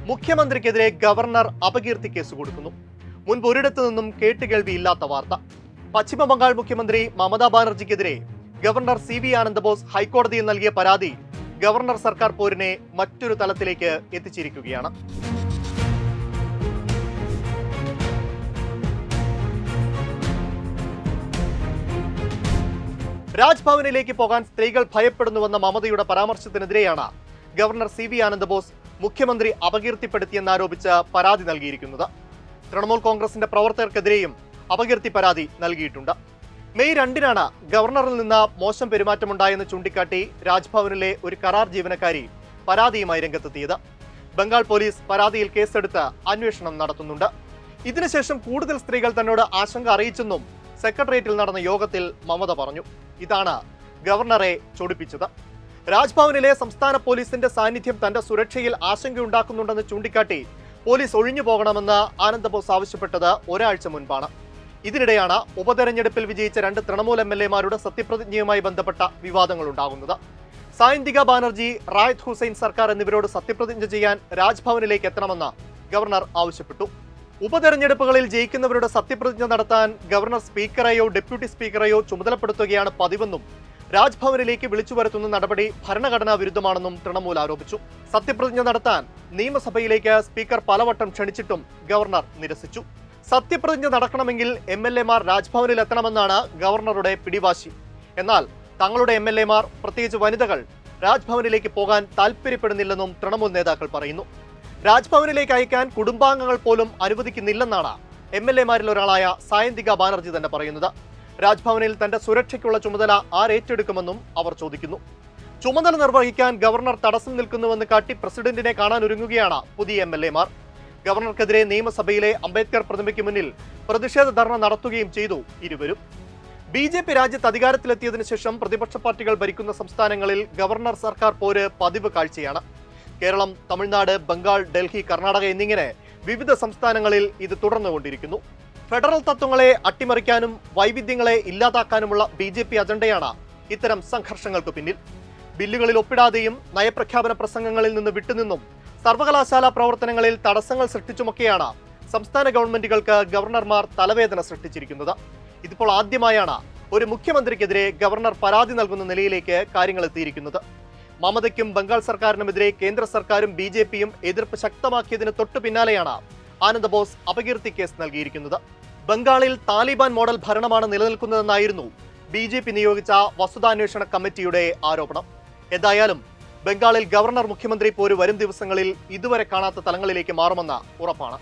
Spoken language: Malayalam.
മുഖ്യമന്ത്രിക്കെതിരെ ഗവർണർ അപകീർത്തി കേസ് കൊടുക്കുന്നു. മുൻപ് ഒരിടത്തു നിന്നും കേട്ടുകേൾവിയില്ലാത്ത വാർത്ത. പശ്ചിമ ബംഗാൾ മുഖ്യമന്ത്രി മമതാ ബാനർജിക്കെതിരെ ഗവർണർ CV ആനന്ദബോസ് ഹൈക്കോടതിയിൽ നൽകിയ പരാതി ഗവർണർ സർക്കാർ പോരിനെ മറ്റൊരു തലത്തിലേക്ക് എത്തിച്ചിരിക്കുകയാണ്. രാജ്ഭവനിലേക്ക് പോകാൻ സ്ത്രീകൾ ഭയപ്പെടുന്നുവെന്ന മമതയുടെ പരാമർശത്തിനെതിരെയാണ് ഗവർണർ CV ആനന്ദബോസ് മുഖ്യമന്ത്രി അപകീർത്തിപ്പെടുത്തിയെന്നാരോപിച്ച് പരാതി നൽകിയിരിക്കുന്നത്. തൃണമൂൽ കോൺഗ്രസിന്റെ പ്രവർത്തകർക്കെതിരെയും അപകീർത്തി പരാതി നൽകിയിട്ടുണ്ട്. മെയ് 2-നാണ് ഗവർണറിൽ നിന്ന് മോശം പെരുമാറ്റമുണ്ടായെന്ന് ചൂണ്ടിക്കാട്ടി രാജ്ഭവനിലെ ഒരു കരാർ ജീവനക്കാരി പരാതിയുമായി രംഗത്തെത്തിയത്. ബംഗാൾ പോലീസ് പരാതിയിൽ കേസെടുത്ത് അന്വേഷണം നടത്തുന്നുണ്ട്. ഇതിനുശേഷം കൂടുതൽ സ്ത്രീകൾ തന്നോട് ആശങ്ക അറിയിച്ചെന്നും സെക്രട്ടേറിയറ്റിൽ നടന്ന യോഗത്തിൽ മമത പറഞ്ഞു. ഇതാണ് ഗവർണറെ ചൊടിപ്പിച്ചത്. രാജ്ഭവനിലെ സംസ്ഥാന പോലീസിന്റെ സാന്നിധ്യം തന്റെ സുരക്ഷയിൽ ആശങ്കയുണ്ടാക്കുന്നുണ്ടെന്ന് ചൂണ്ടിക്കാട്ടി പോലീസ് ഒഴിഞ്ഞു പോകണമെന്ന് ആനന്ദബോസ് ആവശ്യപ്പെട്ടത് ഒരാഴ്ച മുൻപാണ്. ഇതിനിടെയാണ് ഉപതെരഞ്ഞെടുപ്പിൽ വിജയിച്ച 2 തൃണമൂൽ MLA-മാരുടെ സത്യപ്രതിജ്ഞയുമായി ബന്ധപ്പെട്ട വിവാദങ്ങൾ ഉണ്ടാകുന്നത്. സായന്തിക ബാനർജി, റായത്ത് ഹുസൈൻ സർക്കാർ എന്നിവരോട് സത്യപ്രതിജ്ഞ ചെയ്യാൻ രാജ്ഭവനിലേക്ക് എത്തണമെന്ന് ഗവർണർ ആവശ്യപ്പെട്ടു. ഉപതെരഞ്ഞെടുപ്പുകളിൽ ജയിക്കുന്നവരുടെ സത്യപ്രതിജ്ഞ നടത്താൻ ഗവർണർ സ്പീക്കറെയോ ഡെപ്യൂട്ടി സ്പീക്കറെയോ ചുമതലപ്പെടുത്തുകയാണ് പതിവെന്നും രാജ്ഭവനിലേക്ക് വിളിച്ചു വരുത്തുന്ന നടപടി ഭരണഘടനാ വിരുദ്ധമാണെന്നും തൃണമൂൽ ആരോപിച്ചു. സത്യപ്രതിജ്ഞ നടത്താൻ നിയമസഭയിലേക്ക് സ്പീക്കർ പലവട്ടം ക്ഷണിച്ചിട്ടും ഗവർണർ നിരസിച്ചു. സത്യപ്രതിജ്ഞ നടക്കണമെങ്കിൽ MLA-മാർ രാജ്ഭവനിൽ എത്തണമെന്നാണ് ഗവർണറുടെ പിടിവാശി. എന്നാൽ തങ്ങളുടെ MLA-മാർ, പ്രത്യേകിച്ച് വനിതകൾ, രാജ്ഭവനിലേക്ക് പോകാൻ താല്പര്യപ്പെടുന്നില്ലെന്നും തൃണമൂൽ നേതാക്കൾ പറയുന്നു. രാജ്ഭവനിലേക്ക് അയക്കാൻ കുടുംബാംഗങ്ങൾ പോലും അനുവദിക്കുന്നില്ലെന്നാണ് MLA-മാരിൽ ഒരാളായ സായന്തിക ബാനർജി തന്നെ പറയുന്നത്. രാജ്ഭവനിൽ തന്റെ സുരക്ഷയ്ക്കുള്ള ചുമതല ആരേറ്റെടുക്കുമെന്നും അവർ ചോദിക്കുന്നു. ചുമതല നിർവഹിക്കാൻ ഗവർണർ തടസ്സം നിൽക്കുന്നുവെന്ന് കാട്ടി പ്രസിഡന്റിനെ കാണാൻ ഒരുങ്ങുകയാണ് പുതിയ MLA-മാർ. ഗവർണർക്കെതിരെ നിയമസഭയിലെ അംബേദ്കർ പ്രതിമയ്ക്ക് മുന്നിൽ പ്രതിഷേധ ധർണ നടത്തുകയും ചെയ്തു ഇരുവരും. BJP രാജ്യത്ത് അധികാരത്തിലെത്തിയതിനു ശേഷം പ്രതിപക്ഷ പാർട്ടികൾ ഭരിക്കുന്ന സംസ്ഥാനങ്ങളിൽ ഗവർണർ സർക്കാർ പോര് പതിവ് കാഴ്ചയാണ്. കേരളം, തമിഴ്നാട്, ബംഗാൾ, ഡൽഹി, കർണാടക എന്നിങ്ങനെ വിവിധ സംസ്ഥാനങ്ങളിൽ ഇത് തുടർന്നുകൊണ്ടിരിക്കുന്നു. ഫെഡറൽ തത്വങ്ങളെ അട്ടിമറിക്കാനും വൈവിധ്യങ്ങളെ ഇല്ലാതാക്കാനുമുള്ള BJP അജണ്ടയാണ് ഇത്തരം സംഘർഷങ്ങൾക്ക് പിന്നിൽ. ബില്ലുകളിൽ ഒപ്പിടാതെയും നയപ്രഖ്യാപന പ്രസംഗങ്ങളിൽ നിന്ന് വിട്ടുനിന്നും സർവകലാശാല പ്രവർത്തനങ്ങളിൽ തടസ്സങ്ങൾ സൃഷ്ടിച്ചുമൊക്കെയാണ് സംസ്ഥാന ഗവൺമെന്റുകൾക്ക് ഗവർണർമാർ തലവേദന സൃഷ്ടിച്ചിരിക്കുന്നത്. ഇതിപ്പോൾ ആദ്യമായാണ് ഒരു മുഖ്യമന്ത്രിക്കെതിരെ ഗവർണർ പരാതി നൽകുന്ന നിലയിലേക്ക് കാര്യങ്ങൾ എത്തിയിരിക്കുന്നത്. മമതയ്ക്കും ബംഗാൾ സർക്കാരിനുമെതിരെ കേന്ദ്ര സർക്കാരും BJP-യും എതിർപ്പ് ശക്തമാക്കിയതിന് തൊട്ടു പിന്നാലെയാണ് ആനന്ദബോസ് അപകീർത്തി കേസ് നൽകിയിരിക്കുന്നത്. ബംഗാളിൽ താലിബാൻ മോഡൽ ഭരണമാണ് നിലനിൽക്കുന്നതെന്നായിരുന്നു BJP നിയോഗിച്ച വസ്തുതാന്വേഷണ കമ്മിറ്റിയുടെ ആരോപണം. എന്തായാലും ബംഗാളിൽ ഗവർണർ മുഖ്യമന്ത്രി പോര് വരും ദിവസങ്ങളിൽ ഇതുവരെ കാണാത്ത തലങ്ങളിലേക്ക് മാറുമെന്ന് ഉറപ്പാണ്.